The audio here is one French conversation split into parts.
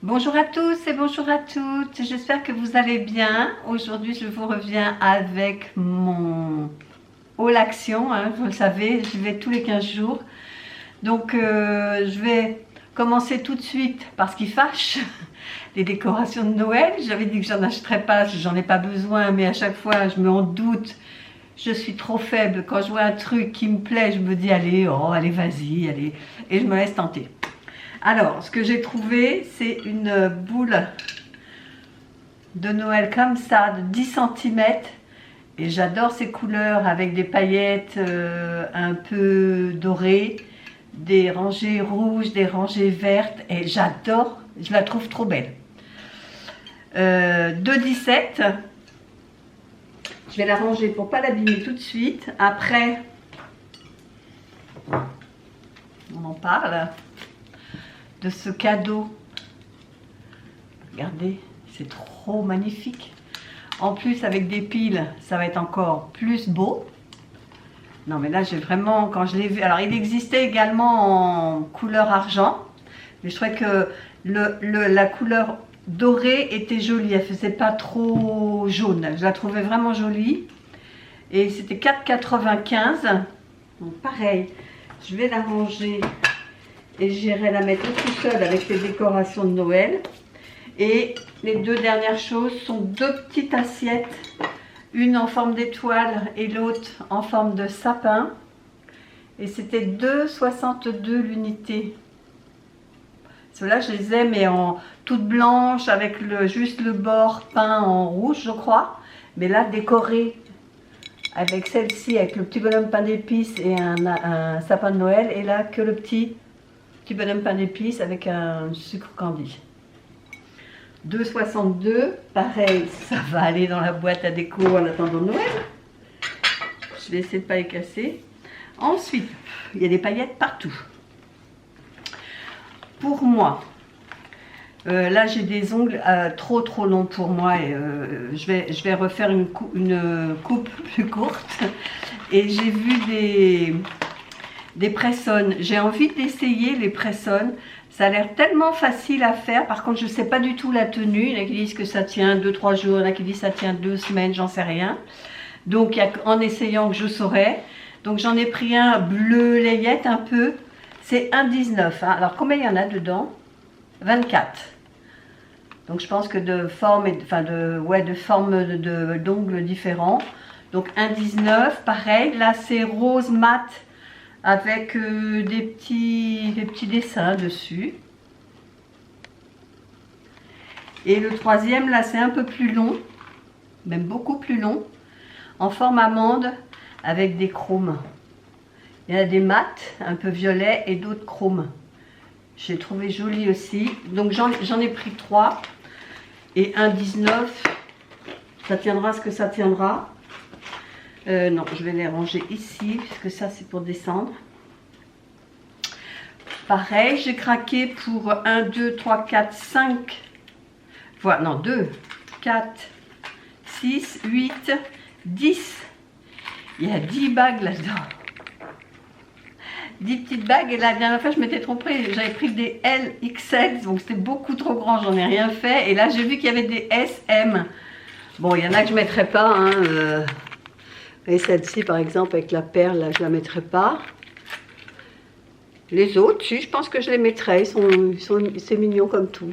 Bonjour à tous et bonjour à toutes, j'espère que vous allez bien. Aujourd'hui je vous reviens avec mon haul action, vous le savez, je vais tous les 15 jours. Donc je vais commencer tout de suite par ce qui fâche, les décorations de Noël. J'avais dit que j'en achèterais pas, j'en ai pas besoin, mais à chaque fois je me en doute. Je suis trop faible, quand je vois un truc qui me plaît, je me dis allez, oh allez vas-y, allez, et je me laisse tenter. Alors, ce que j'ai trouvé, c'est une boule de Noël comme ça, de 10 cm. Et j'adore ces couleurs avec des paillettes un peu dorées, des rangées rouges, des rangées vertes. Et j'adore, je la trouve trop belle. 2,17. Je vais la ranger pour ne pas l'abîmer tout de suite. Après, on en parle. De ce cadeau. Regardez, c'est trop magnifique. En plus, avec des piles, ça va être encore plus beau. Non, mais là, j'ai vraiment, quand je l'ai vu... Alors, il existait également en couleur argent. Mais je trouvais que la couleur dorée était jolie. Elle faisait pas trop jaune. Je la trouvais vraiment jolie. Et c'était 4,95. Donc, pareil, je vais la ranger. Et j'irai la mettre tout seul avec les décorations de Noël. Et les deux dernières choses sont deux petites assiettes. Une en forme d'étoile et l'autre en forme de sapin. Et c'était 2,62 l'unité. Ceux-là, je les ai, mais en toute blanche, avec juste le bord peint en rouge, je crois. Mais là, décorée avec celle-ci, avec le petit bonhomme pain d'épices et un sapin de Noël. Et là, que le petit bonhomme pain d'épices avec un sucre candy. 2,62. Pareil, ça va aller dans la boîte à déco en attendant Noël. Je vais essayer de ne pas les casser. Ensuite, il y a des paillettes partout. Pour moi, là j'ai des ongles trop longs pour moi. Et, je vais refaire une coupe plus courte. Et j'ai vu des press-on. J'ai envie d'essayer les press-on. Ça a l'air tellement facile à faire. Par contre, je ne sais pas du tout la tenue. Il y en a qui disent que ça tient 2-3 jours. Il y en a qui disent que ça tient 2 semaines. J'en sais rien. Donc, en essayant que je saurai. Donc, j'en ai pris un bleu layette un peu. C'est 1,19. Hein. Alors, combien il y en a dedans? 24. Donc, je pense que de forme, d'ongles différents. Donc, 1,19. Pareil. Là, c'est rose mat. Avec des petits dessins dessus. Et le troisième, là, c'est un peu plus long, même beaucoup plus long, en forme amande, avec des chromes. Il y a des mats, un peu violets, et d'autres chromes. J'ai trouvé joli aussi. Donc j'en ai pris 3. Et 1,19, ça tiendra ce que ça tiendra. Non, je vais les ranger ici, puisque ça c'est pour descendre. Pareil, j'ai craqué pour 1, 2, 3, 4, 5. Voilà, non, 2, 4, 6, 8, 10. Il y a 10 bagues là-dedans. 10 petites bagues. Et la dernière fois, je m'étais trompée. J'avais pris des LXL, donc c'était beaucoup trop grand, j'en ai rien fait. Et là, j'ai vu qu'il y avait des SM. Bon, il y en a que je ne mettrai pas, hein. Et celle-ci, par exemple, avec la perle, là, je ne la mettrai pas. Les autres, si, je pense que je les mettrai. C'est mignon comme tout.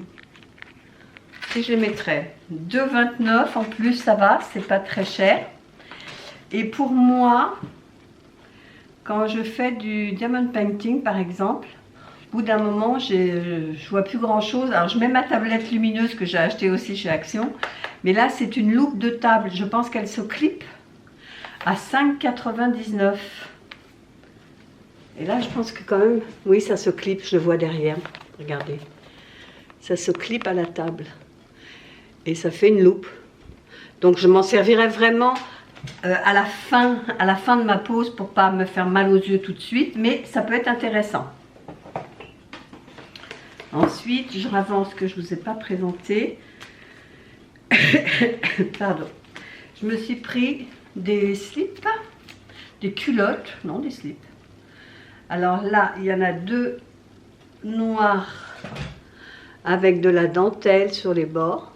Si, je les mettrai. 2,29 en plus, ça va, c'est pas très cher. Et pour moi, quand je fais du diamond painting, par exemple, au bout d'un moment, je vois plus grand-chose. Alors, je mets ma tablette lumineuse que j'ai achetée aussi chez Action. Mais là, c'est une loupe de table. Je pense qu'elle se clip à 5,99. Et là, je pense que quand même, oui, ça se clip, je le vois derrière. Regardez. Ça se clip à la table. Et ça fait une loupe. Donc, je m'en servirai vraiment à la fin de ma pause pour ne pas me faire mal aux yeux tout de suite. Mais ça peut être intéressant. Ensuite, je ravance que je ne vous ai pas présenté. Pardon. Je me suis pris des slips, des culottes, non des slips. Alors là, il y en a deux noirs avec de la dentelle sur les bords.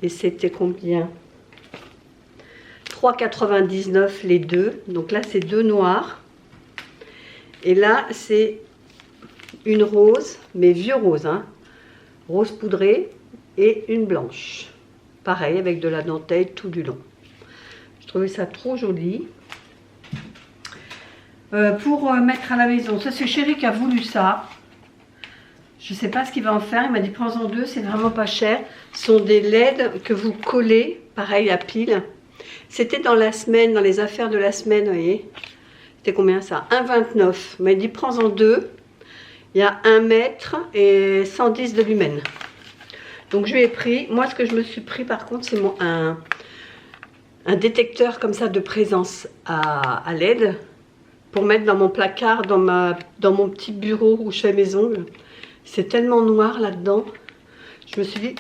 Et c'était combien? 3,99 les deux. Donc là, c'est deux noirs. Et là, c'est une rose, mais vieux rose, hein. Rose poudrée et une blanche. Pareil, avec de la dentelle tout du long. Je trouvais ça trop joli. Pour mettre à la maison, ça c'est Chéri qui a voulu ça. Je ne sais pas ce qu'il va en faire. Il m'a dit prends-en deux, c'est vraiment pas cher. Ce sont des LED que vous collez, pareil à pile. C'était dans la semaine, dans les affaires de la semaine, vous voyez. C'était combien ça? 1,29. Il m'a dit prends-en deux. Il y a 1 mètre et 110 de lumen. Donc je lui ai pris. Moi, ce que je me suis pris par contre, c'est un détecteur comme ça de présence à LED pour mettre dans mon placard, dans mon petit bureau où je fais mes ongles. C'est tellement noir là-dedans. Je me suis dit,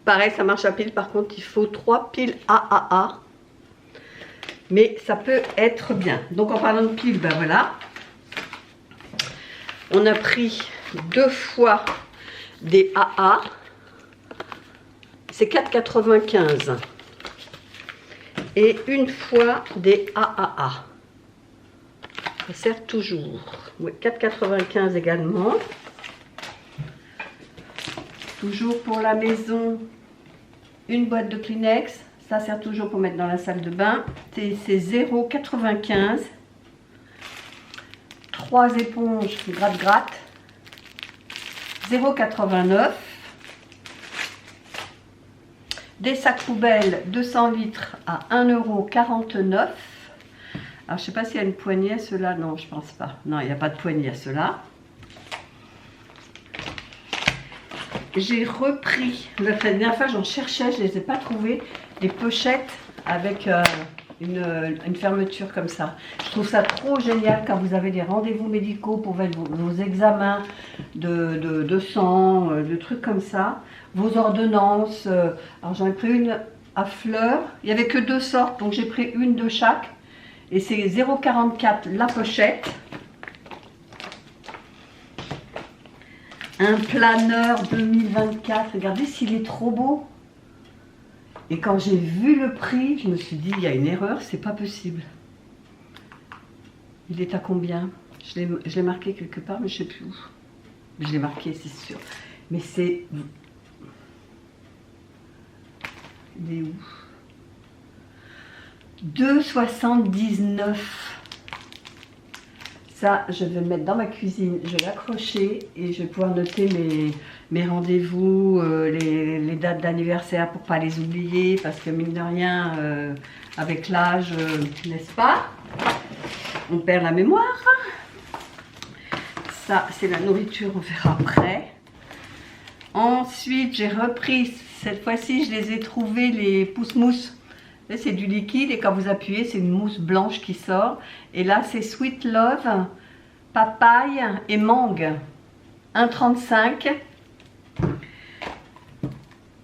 pareil, ça marche à pile. Par contre, il faut 3 piles AAA. Mais ça peut être bien. Donc en parlant de piles, ben voilà. On a pris 2 fois des AA. C'est 4,95. Et une fois des AAA. Ça sert toujours. Oui, 4,95 également. Toujours pour la maison, une boîte de Kleenex. Ça sert toujours pour mettre dans la salle de bain. C'est 0,95. 3 éponges gratte-gratte. 0,89. Des sacs poubelles 200 litres à 1,49 €. Alors, je ne sais pas s'il y a une poignée à ceux-là. Non, je pense pas. Non, il n'y a pas de poignée à ceux-là. J'ai repris, la dernière fois j'en cherchais, je ne les ai pas trouvées, des pochettes avec une fermeture comme ça. Je trouve ça trop génial quand vous avez des rendez-vous médicaux pour vos examens de sang, de trucs comme ça, vos ordonnances. Alors j'en ai pris une à fleurs, il n'y avait que 2 sortes, donc j'ai pris une de chaque. Et c'est 0,44 la pochette. Un planeur 2024, regardez s'il est trop beau. Et quand j'ai vu le prix, je me suis dit, il y a une erreur, c'est pas possible. Il est à combien? Je l'ai marqué quelque part, mais je sais plus où. Je l'ai marqué, c'est sûr. Mais c'est... Il est où? 2,79. Ça, je vais le mettre dans ma cuisine, je vais l'accrocher et je vais pouvoir noter mes rendez-vous, les dates d'anniversaire pour ne pas les oublier, parce que mine de rien, avec l'âge, n'est-ce pas, on perd la mémoire. Ça, c'est la nourriture, on verra après. Ensuite, j'ai repris, cette fois-ci, je les ai trouvés, les pousse-mousses. Là, c'est du liquide et quand vous appuyez, c'est une mousse blanche qui sort. Et là, c'est Sweet Love, papaye et mangue. 1,35.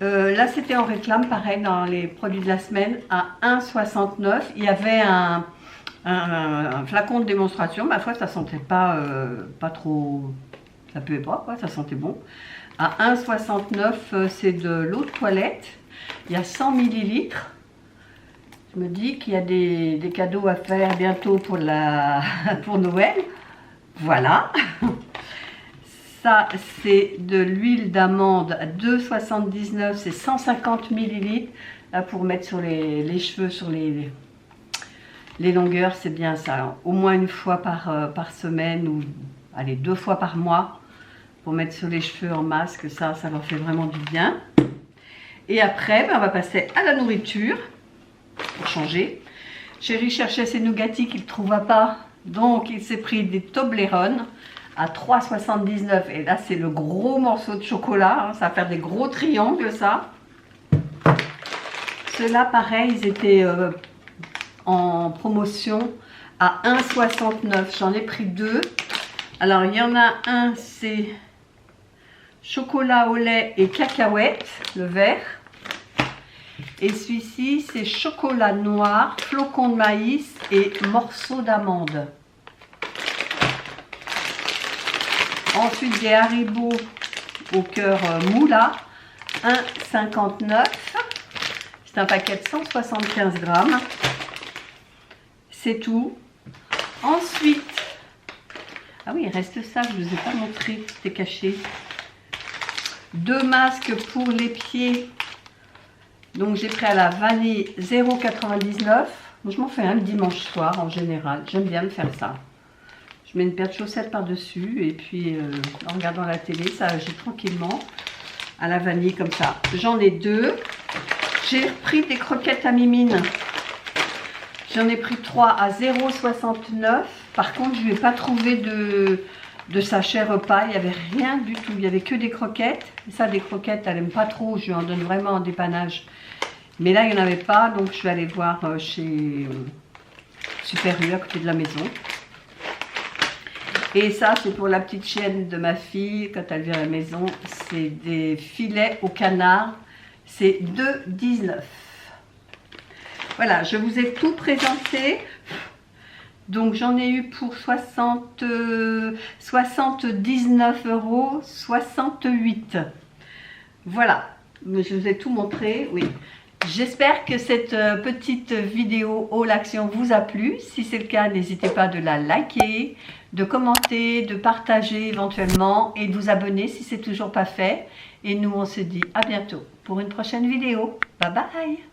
Là, c'était en réclame, pareil, dans les produits de la semaine, à 1,69. Il y avait un flacon de démonstration. Ma foi, ça sentait pas trop... Ça puait pas, quoi, ça sentait bon. À 1,69, c'est de l'eau de toilette. Il y a 100 ml. Je me dis qu'il y a des cadeaux à faire bientôt pour Noël. Voilà. Ça, c'est de l'huile d'amande à 2,79. C'est 150 ml. Là, pour mettre sur les cheveux, sur les longueurs, c'est bien ça. Alors, au moins une fois par semaine ou allez, 2 fois par mois pour mettre sur les cheveux en masque. Ça leur fait vraiment du bien. Et après, on va passer à la nourriture. Pour changer. Chéri cherchait ses nougatis qu'il ne trouva pas, donc il s'est pris des Toblerone à 3,79 et là c'est le gros morceau de chocolat, hein, ça va faire des gros triangles ça. Ceux-là pareil, ils étaient en promotion à 1,69, j'en ai pris 2. Alors il y en a un, c'est chocolat au lait et cacahuètes, le vert. Et celui-ci, c'est chocolat noir, flocons de maïs et morceaux d'amande. Ensuite, des Haribo au cœur mou là. 1,59. C'est un paquet de 175 grammes. C'est tout. Ensuite, ah oui, il reste ça, je ne vous ai pas montré, c'était caché. 2 masques pour les pieds. Donc j'ai pris à la vanille 0,99. Je m'en fais un le dimanche soir en général. J'aime bien me faire ça. Je mets une paire de chaussettes par-dessus et puis en regardant la télé, ça agit tranquillement à la vanille comme ça. J'en ai 2. J'ai repris des croquettes à mimine. J'en ai pris 3 à 0,69. Par contre, je n'ai pas trouvé de sachet repas. Il n'y avait rien du tout. Il n'y avait que des croquettes. Et ça, des croquettes, elle n'aime pas trop. Je lui en donne vraiment en dépannage. Mais là, il n'y en avait pas. Donc, je vais aller voir chez Super U à côté de la maison. Et ça, c'est pour la petite chienne de ma fille. Quand elle vient à la maison, c'est des filets au canard. C'est 2,19. Voilà, je vous ai tout présenté. Donc j'en ai eu pour 79,68 €. Voilà, je vous ai tout montré, oui. J'espère que cette petite vidéo haul action vous a plu. Si c'est le cas, n'hésitez pas de la liker, de commenter, de partager éventuellement et de vous abonner si ce n'est toujours pas fait. Et nous, on se dit à bientôt pour une prochaine vidéo. Bye bye!